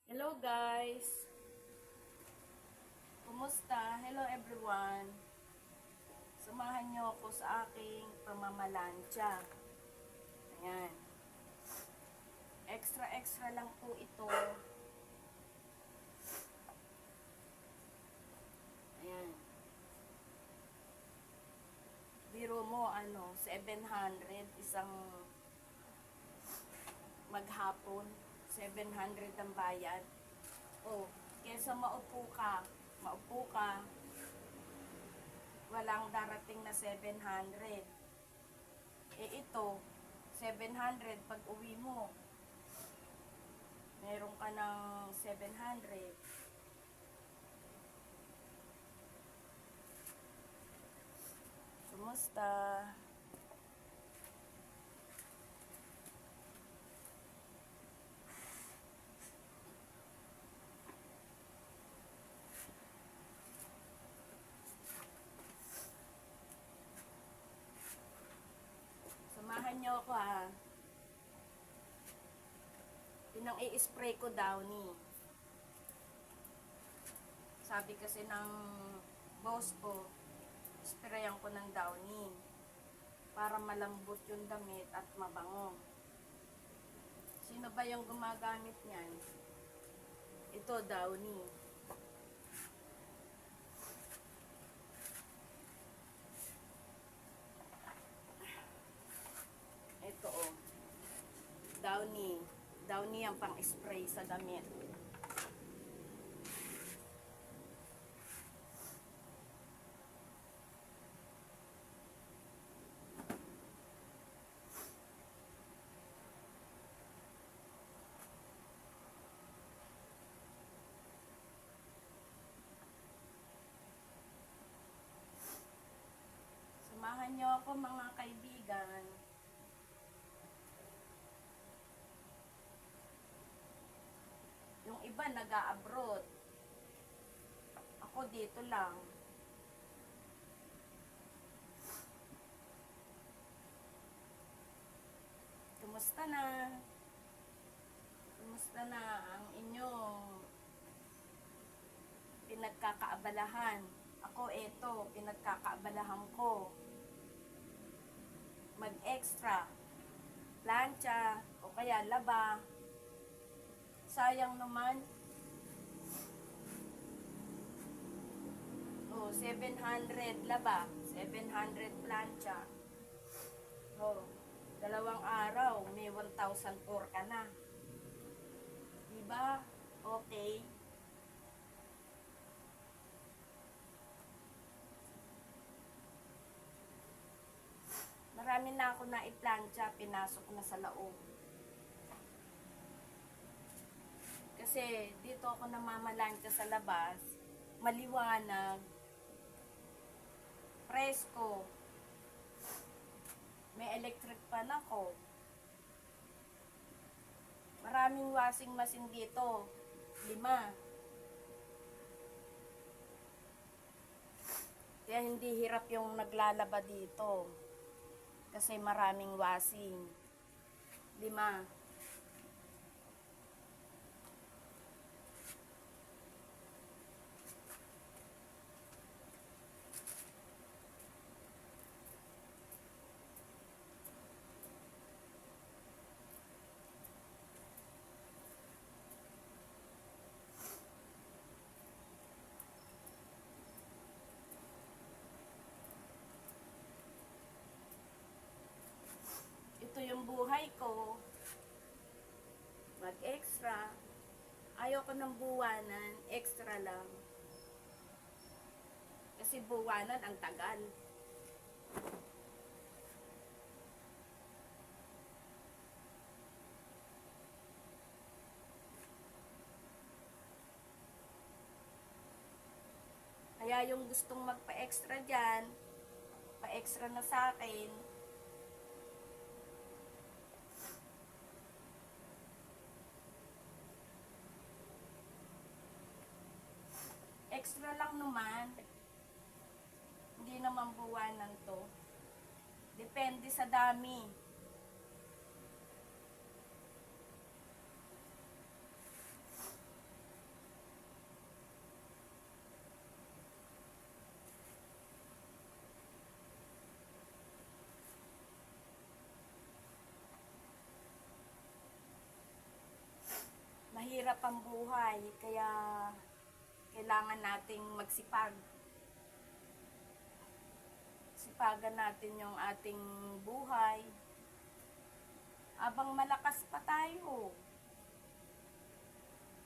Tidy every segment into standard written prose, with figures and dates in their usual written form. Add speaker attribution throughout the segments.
Speaker 1: Hello guys! Kumusta? Hello everyone! Samahan niyo ako sa aking pamamalansya. Ayan. Extra lang po ito. Ayan. Biro mo 700 isang maghapon. 700 ang bayad. Oh, kesa maupo ka, walang darating na 700. Ito, 700 pag uwi mo. Meron ka ng 700. Kumusta? Samahan niyo ako ha. Pinang i-spray ko Downy. Sabi kasi ng boss ko, sprayan ko ng Downy para malambot yung damit at mabango. Sino ba yung gumagamit niyan? Ito, Downy. Ito oh. Downy. Downy ang pang-spray sa damit. Samahan niyo ako mga kaibigan. Yung iba nag-a-abroad. Ako dito lang. Kumusta na? Kumusta na ang inyong pinagkakaabalahan? Ako eto, pinagkakaabalahan ko. Mag-extra. Plancha o kaya laba. Sayang naman. Oh, 700 laba, 700 plancha. Oh, 2 araw, may 1,004 ka na. Diba? Okay. Marami na ako na i-plancha, pinasok na sa loob. Kasi dito ako namamalansya sa labas, maliwanag, presko, may electric pan ako. Maraming washing machine dito, 5. Kaya hindi hirap yung naglalaba dito. Kasi maraming washing. 5. Ito yung buhay ko. Mag-extra. Ayoko ng buwanan, extra lang. Kasi buwanan ang tagal. Kaya yung gustong magpa-extra dyan, pa-extra na sa akin. Extra lang naman. Hindi naman buwanan to. Depende sa dami. mahirap ang buhay, kaya kailangan nating magsipag. Sipagan natin yung ating buhay. Abang malakas pa tayo,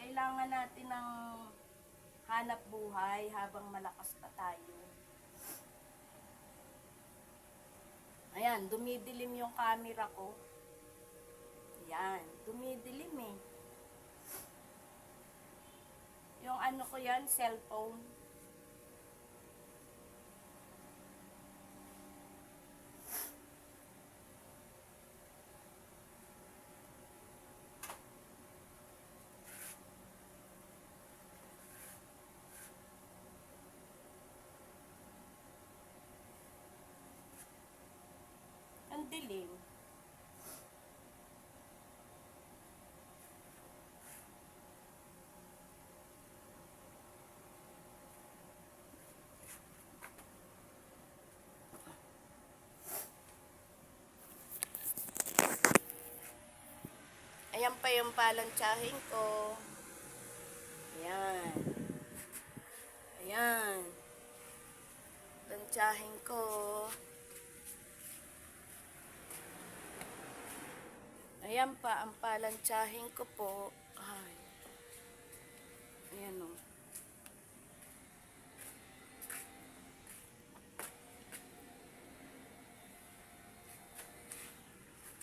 Speaker 1: kailangan natin ng hanap buhay habang malakas pa tayo. Ayan, dumidilim yung camera ko. Ayan, dumidilim eh. Yung ano ko yan, cellphone. Ang dilim. Ayan pa yung palantsahin ko. Ayan. Ayan. Lantsahin ko. Ayan pa ang palantsahin ko po. Ay. Ayan o.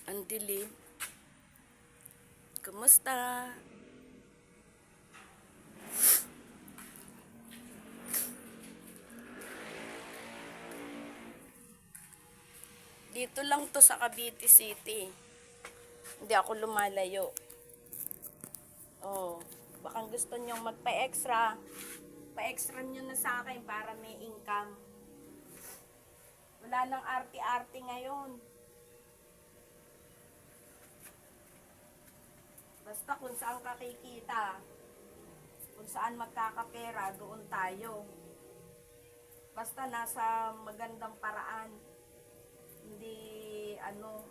Speaker 1: Ang dilim. Kumusta? Dito lang to sa Cavite City. Hindi ako lumalayo. Oh, baka gusto nyong magpa-extra. Pa-extra nyo na sa akin para may income. Wala nang arte-arte ngayon. Basta kung saan kakikita, kung saan magkakapera, doon tayo. Basta nasa magandang paraan. Hindi ano.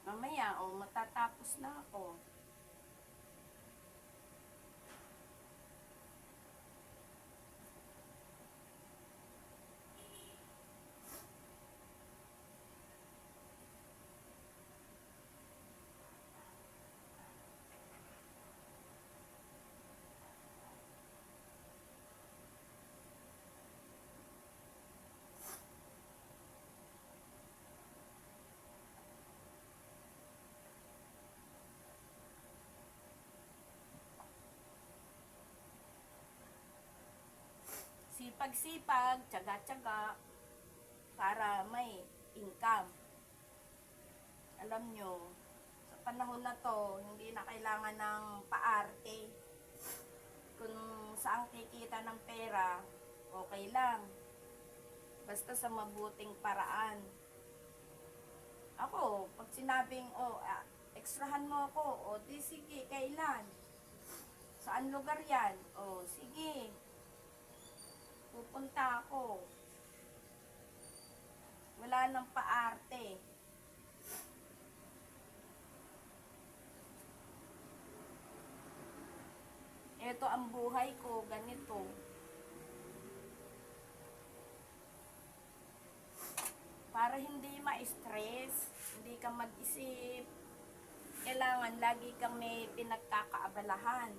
Speaker 1: Mamaya, matatapos na ako. Sipag-sipag, tsaga-tsaga, para may income. Alam nyo, sa panahon na to, hindi na kailangan ng paarte. Kung saan kikita ng pera, okay lang. Basta sa mabuting paraan. Ako, pag sinabing, ekstrahan mo ako, di sige, kailan? Saan lugar yan? Sige. Pupunta ako. Wala nang paarte. Ito ang buhay ko, ganito. Para hindi ma-stress, hindi ka mag-isip, kailangan lagi kang may pinagkakaabalahan.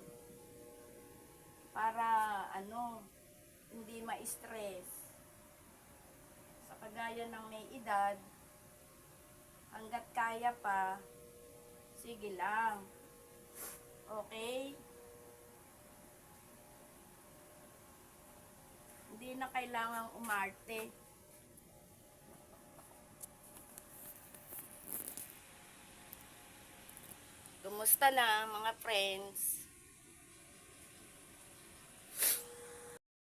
Speaker 1: Para hindi ma-stress. Sa kagaya ng may edad, hanggat kaya pa, sige lang. Okay? Hindi na kailangang umarte. Kumusta na mga friends?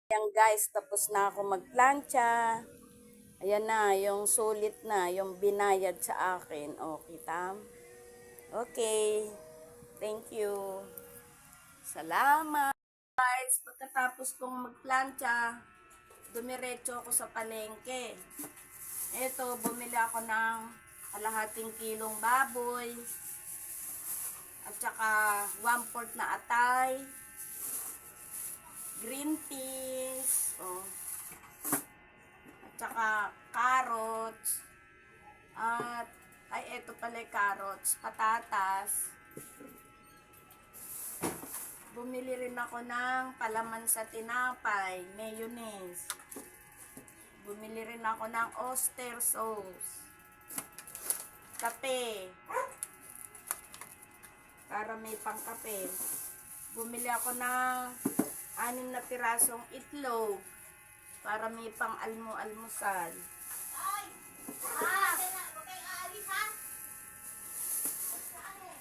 Speaker 1: Ayan guys, tapos na ako magplancha. Ayan na, yung sulit na, yung binayad sa akin. Okay, tam? Okay. Thank you. Salamat! Guys, pagkatapos kong magplantsa, dumiretso ako sa palengke. Ito, bumili ako ng kalahating kilong baboy, at saka 1/4 na atay, green peas, at saka carrots, at ito pala yung carrots, patatas. Bumili rin ako ng palaman sa tinapay, mayonnaise. Bumili rin ako ng oyster sauce, kape, para may pangkape. Bumili ako ng 6 na pirasong itlog, para may pang-almusal.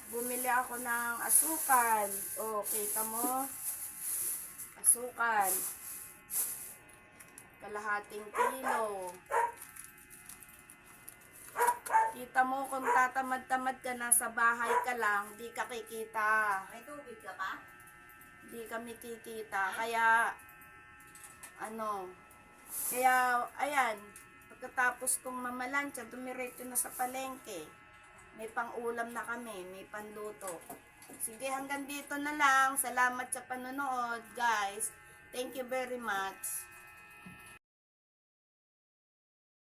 Speaker 1: Bumili ako ng asukal. Kita mo? Asukal. Kalahating kilo. Kita mo kung tatamad-tamad ka na sa bahay ka lang, di ka kikita.
Speaker 2: May tubig ka pa?
Speaker 1: Di kami kikita. Kaya, ayan, pagkatapos kong mamalansya, dumiretso na sa palengke. May pang-ulam na kami, may panluto. Sige, hanggang dito na lang. Salamat sa panonood, guys. Thank you very much.